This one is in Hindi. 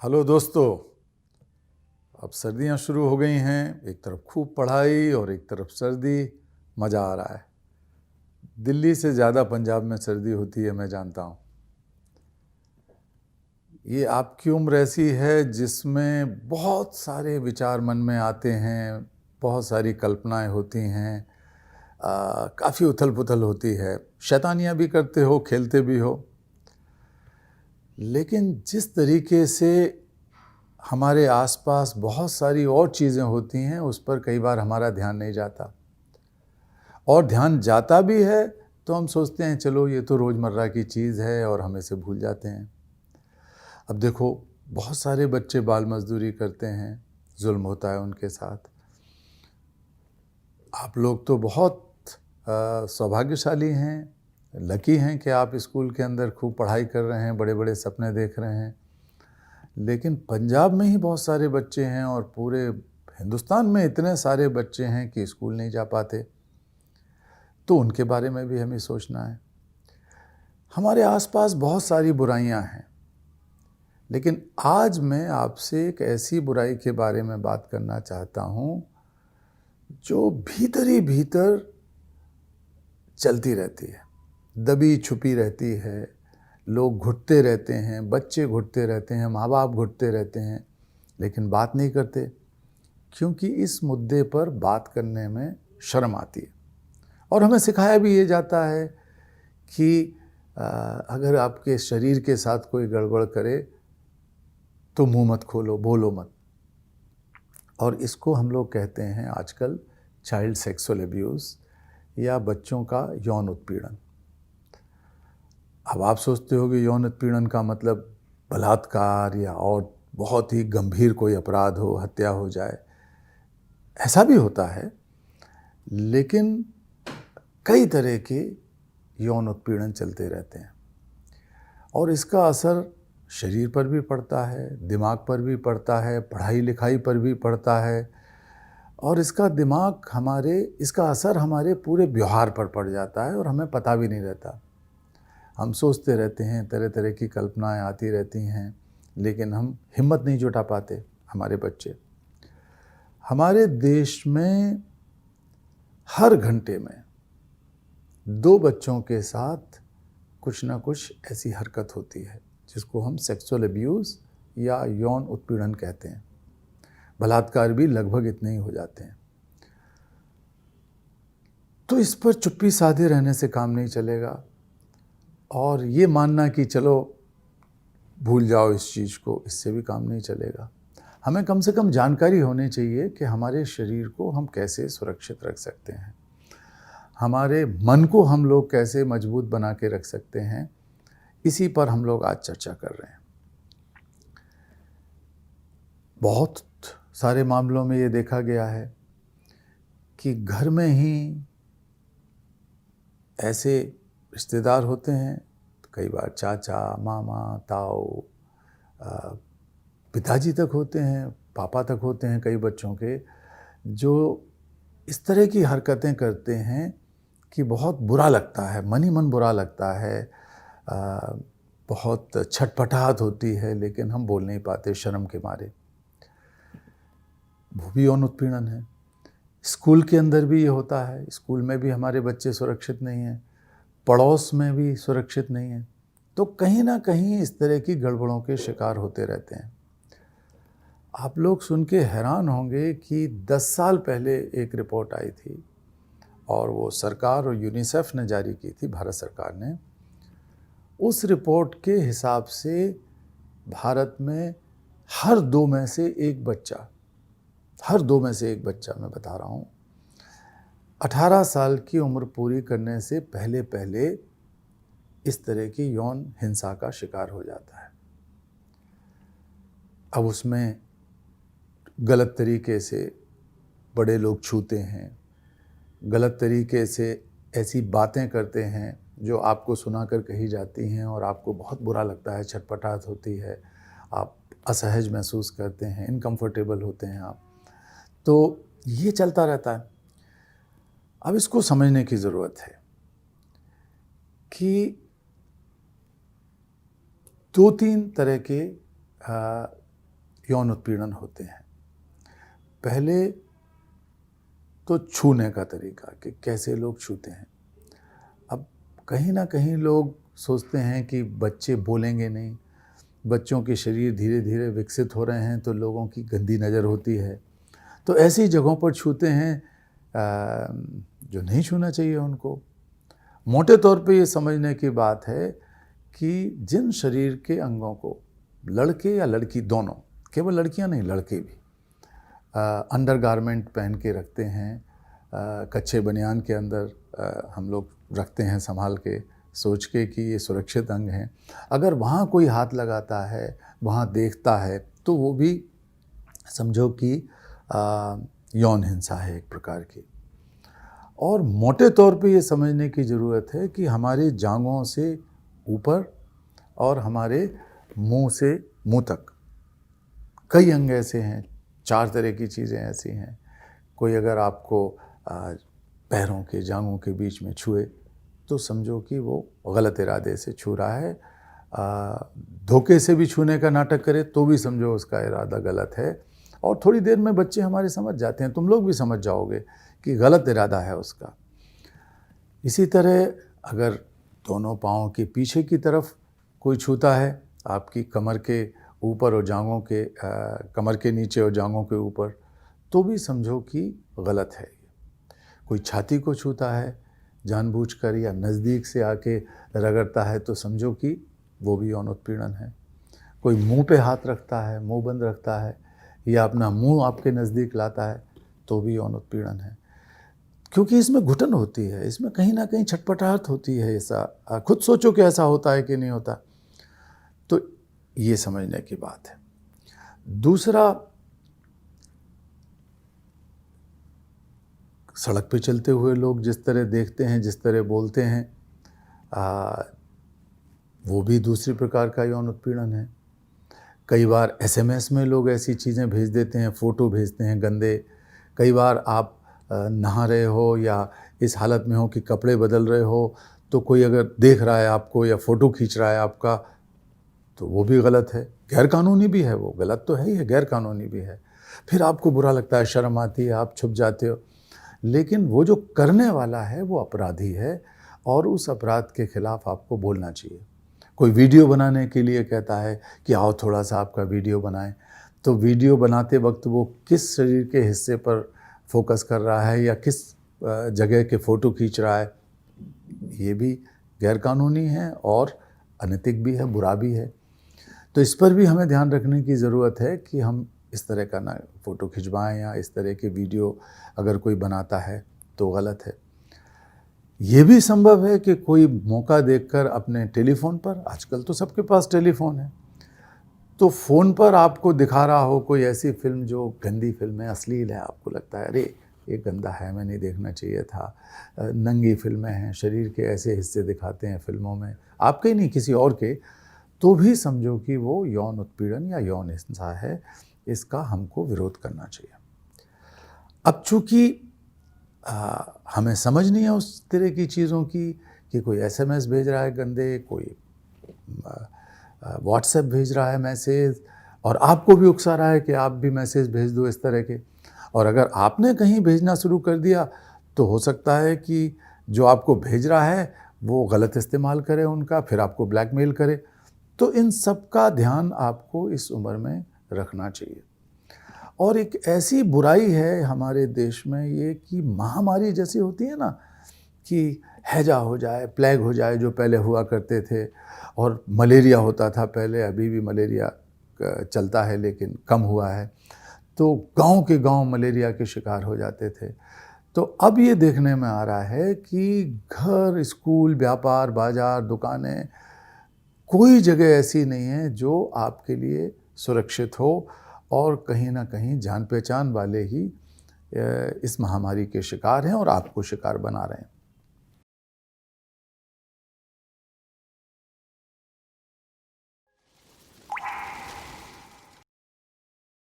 हेलो दोस्तों। अब सर्दियां शुरू हो गई हैं। एक तरफ खूब पढ़ाई और एक तरफ सर्दी। मज़ा आ रहा है। दिल्ली से ज़्यादा पंजाब में सर्दी होती है, मैं जानता हूँ। ये आपकी उम्र ऐसी है जिसमें बहुत सारे विचार मन में आते हैं, बहुत सारी कल्पनाएं होती हैं, काफ़ी उथल पुथल होती है। शैतानियाँ भी करते हो, खेलते भी हो। लेकिन जिस तरीके से हमारे आसपास बहुत सारी और चीज़ें होती हैं, उस पर कई बार हमारा ध्यान नहीं जाता, और ध्यान जाता भी है तो हम सोचते हैं चलो ये तो रोज़मर्रा की चीज़ है और हम इसे भूल जाते हैं। अब देखो, बहुत सारे बच्चे बाल मजदूरी करते हैं, जुल्म होता है उनके साथ। आप लोग तो बहुत सौभाग्यशाली हैं, लकी हैं कि आप स्कूल के अंदर खूब पढ़ाई कर रहे हैं, बड़े बड़े सपने देख रहे हैं। लेकिन पंजाब में ही बहुत सारे बच्चे हैं और पूरे हिंदुस्तान में इतने सारे बच्चे हैं कि स्कूल नहीं जा पाते। तो उनके बारे में भी हमें सोचना है। हमारे आसपास बहुत सारी बुराइयां हैं, लेकिन आज मैं आपसे एक ऐसी बुराई के बारे में बात करना चाहता हूं जो भीतर ही भीतर चलती रहती है, दबी छुपी रहती है। लोग घुटते रहते हैं, बच्चे घुटते रहते हैं, माँ बाप घुटते रहते हैं, लेकिन बात नहीं करते, क्योंकि इस मुद्दे पर बात करने में शर्म आती है। और हमें सिखाया भी ये जाता है कि अगर आपके शरीर के साथ कोई गड़बड़ करे तो मुंह मत खोलो, बोलो मत। और इसको हम लोग कहते हैं आजकल चाइल्ड सेक्सुअल अब्यूज़, या बच्चों का यौन उत्पीड़न। अब आप सोचते हो कि यौन उत्पीड़न का मतलब बलात्कार या और बहुत ही गंभीर कोई अपराध हो, हत्या हो जाए। ऐसा भी होता है, लेकिन कई तरह के यौन उत्पीड़न चलते रहते हैं, और इसका असर शरीर पर भी पड़ता है, दिमाग पर भी पड़ता है, पढ़ाई लिखाई पर भी पड़ता है, और इसका असर हमारे पूरे व्यवहार पर पड़ जाता है और हमें पता भी नहीं रहता। हम सोचते रहते हैं, तरह तरह की कल्पनाएं आती रहती हैं, लेकिन हम हिम्मत नहीं जुटा पाते। हमारे देश में हर घंटे में 2 बच्चों के साथ कुछ ना कुछ ऐसी हरकत होती है जिसको हम सेक्सुअल अब्यूज़ या यौन उत्पीड़न कहते हैं। बलात्कार भी लगभग इतने ही हो जाते हैं। तो इस पर चुप्पी साधे रहने से काम नहीं चलेगा, और ये मानना कि चलो भूल जाओ इस चीज़ को, इससे भी काम नहीं चलेगा। हमें कम से कम जानकारी होनी चाहिए कि हमारे शरीर को हम कैसे सुरक्षित रख सकते हैं, हमारे मन को हम लोग कैसे मजबूत बना के रख सकते हैं। इसी पर हम लोग आज चर्चा कर रहे हैं। बहुत सारे मामलों में ये देखा गया है कि घर में ही ऐसे रिश्तेदार होते हैं, कई बार चाचा, मामा, ताऊ, पिताजी तक होते हैं, पापा तक होते हैं कई बच्चों के, जो इस तरह की हरकतें करते हैं कि बहुत बुरा लगता है, मन ही मन बुरा लगता है। बहुत छटपटाहट होती है, लेकिन हम बोल नहीं पाते शर्म के मारे। वो भी यौन उत्पीड़न है। स्कूल के अंदर भी ये होता है। स्कूल में भी हमारे बच्चे सुरक्षित नहीं हैं, पड़ोस में भी सुरक्षित नहीं हैं। तो कहीं ना कहीं इस तरह की गड़बड़ों के शिकार होते रहते हैं। आप लोग सुन के हैरान होंगे कि 10 साल पहले एक रिपोर्ट आई थी, और वो सरकार और यूनिसेफ ने जारी की थी, भारत सरकार ने। उस रिपोर्ट के हिसाब से भारत में हर 2 में से एक बच्चा, मैं बता रहा हूँ, 18 साल की उम्र पूरी करने से पहले पहले इस तरह की यौन हिंसा का शिकार हो जाता है। अब उसमें गलत तरीके से बड़े लोग छूते हैं, गलत तरीके से ऐसी बातें करते हैं जो आपको सुनाकर कही जाती हैं, और आपको बहुत बुरा लगता है, छटपटाहट होती है, आप असहज महसूस करते हैं, इनकम्फर्टेबल होते हैं आप। तो ये चलता रहता है। अब इसको समझने की ज़रूरत है कि 2-3 तरह के यौन उत्पीड़न होते हैं। पहले तो छूने का तरीका कि कैसे लोग छूते हैं। अब कहीं ना कहीं लोग सोचते हैं कि बच्चे बोलेंगे नहीं, बच्चों के शरीर धीरे धीरे विकसित हो रहे हैं तो लोगों की गंदी नज़र होती है, तो ऐसी जगहों पर छूते हैं जो नहीं छूना चाहिए उनको। मोटे तौर पे ये समझने की बात है कि जिन शरीर के अंगों को लड़के या लड़की दोनों, केवल लड़कियां नहीं लड़के भी अंडरगारमेंट पहन के रखते हैं, कच्चे बनियान के अंदर हम लोग रखते हैं संभाल के, सोच के कि ये सुरक्षित अंग हैं। अगर वहाँ कोई हाथ लगाता है, वहाँ देखता है, तो वो भी समझो कि यौन हिंसा है एक प्रकार की। और मोटे तौर पे ये समझने की ज़रूरत है कि हमारी जांघों से ऊपर और हमारे मुंह से मुंह तक कई अंग ऐसे हैं, 4 तरह की चीज़ें ऐसी हैं। कोई अगर आपको पैरों के जांघों के बीच में छुए तो समझो कि वो गलत इरादे से छू रहा है। धोखे से भी छूने का नाटक करे तो भी समझो उसका इरादा गलत है। और थोड़ी देर में बच्चे हमारे समझ जाते हैं, तुम लोग भी समझ जाओगे कि गलत इरादा है उसका। इसी तरह अगर दोनों पाँव के पीछे की तरफ कोई छूता है, आपकी कमर के ऊपर और जांघों के कमर के नीचे और जांघों के ऊपर, तो भी समझो कि गलत है। कोई छाती को छूता है जानबूझकर या नज़दीक से आके रगड़ता है तो समझो कि वो भी यौन उत्पीड़न है। कोई मुंह पे हाथ रखता है, मुंह बंद रखता है या अपना मुंह आपके नज़दीक लाता है तो भी यौन उत्पीड़न है। क्योंकि इसमें घुटन होती है, इसमें कहीं ना कहीं छटपटाहट होती है। ऐसा खुद सोचो कि ऐसा होता है कि नहीं होता, तो ये समझने की बात है। दूसरा, सड़क पे चलते हुए लोग जिस तरह देखते हैं, जिस तरह बोलते हैं, वो भी दूसरी प्रकार का यौन उत्पीड़न है। कई बार एसएमएस में लोग ऐसी चीज़ें भेज देते हैं, फ़ोटो भेजते हैं गंदे। कई बार आप नहा रहे हो या इस हालत में हो कि कपड़े बदल रहे हो, तो कोई अगर देख रहा है आपको या फ़ोटो खींच रहा है आपका, तो वो भी गलत है, गैरकानूनी भी है। वो गलत तो है ही है, गैरकानूनी भी है। फिर आपको बुरा लगता है, शर्म आती है, आप छुप जाते हो। लेकिन वो जो करने वाला है वो अपराधी है और उस अपराध के खिलाफ आपको बोलना चाहिए। कोई वीडियो बनाने के लिए कहता है कि आओ थोड़ा सा आपका वीडियो बनाएं, तो वीडियो बनाते वक्त वो किस शरीर के हिस्से पर फोकस कर रहा है या किस जगह के फ़ोटो खींच रहा है, ये भी गैरकानूनी है और अनैतिक भी है, बुरा भी है। तो इस पर भी हमें ध्यान रखने की ज़रूरत है कि हम इस तरह का ना फ़ोटो खिंचवाएं या इस तरह के वीडियो अगर कोई बनाता है तो गलत है। ये भी संभव है कि कोई मौका देखकर अपने टेलीफोन पर, आजकल तो सबके पास टेलीफोन है, तो फ़ोन पर आपको दिखा रहा हो कोई ऐसी फिल्म जो गंदी फिल्म है, अश्लील है, आपको लगता है अरे ये गंदा है, मैं नहीं देखना चाहिए था। नंगी फिल्में हैं, शरीर के ऐसे हिस्से दिखाते हैं फिल्मों में, आपके ही नहीं किसी और के, तो भी समझो कि वो यौन उत्पीड़न या यौन हिंसा है। इसका हमको विरोध करना चाहिए। अब चूँकि हमें समझ नहीं है उस तरह की चीज़ों की कि कोई एसएमएस भेज रहा है गंदे, कोई व्हाट्सएप भेज रहा है मैसेज, और आपको भी उकसा रहा है कि आप भी मैसेज भेज दो इस तरह के, और अगर आपने कहीं भेजना शुरू कर दिया तो हो सकता है कि जो आपको भेज रहा है वो गलत इस्तेमाल करे उनका, फिर आपको ब्लैकमेल करे। तो इन सब का ध्यान आपको इस उम्र में रखना चाहिए। और एक ऐसी बुराई है हमारे देश में ये कि महामारी जैसी होती है ना, कि हैजा हो जाए, प्लेग हो जाए, जो पहले हुआ करते थे, और मलेरिया होता था पहले, अभी भी मलेरिया चलता है लेकिन कम हुआ है, तो गांव के गांव मलेरिया के शिकार हो जाते थे। तो अब ये देखने में आ रहा है कि घर, स्कूल, व्यापार, बाजार, दुकानें, कोई जगह ऐसी नहीं है जो आपके लिए सुरक्षित हो, और कहीं ना कहीं जान पहचान वाले ही इस महामारी के शिकार हैं और आपको शिकार बना रहे हैं।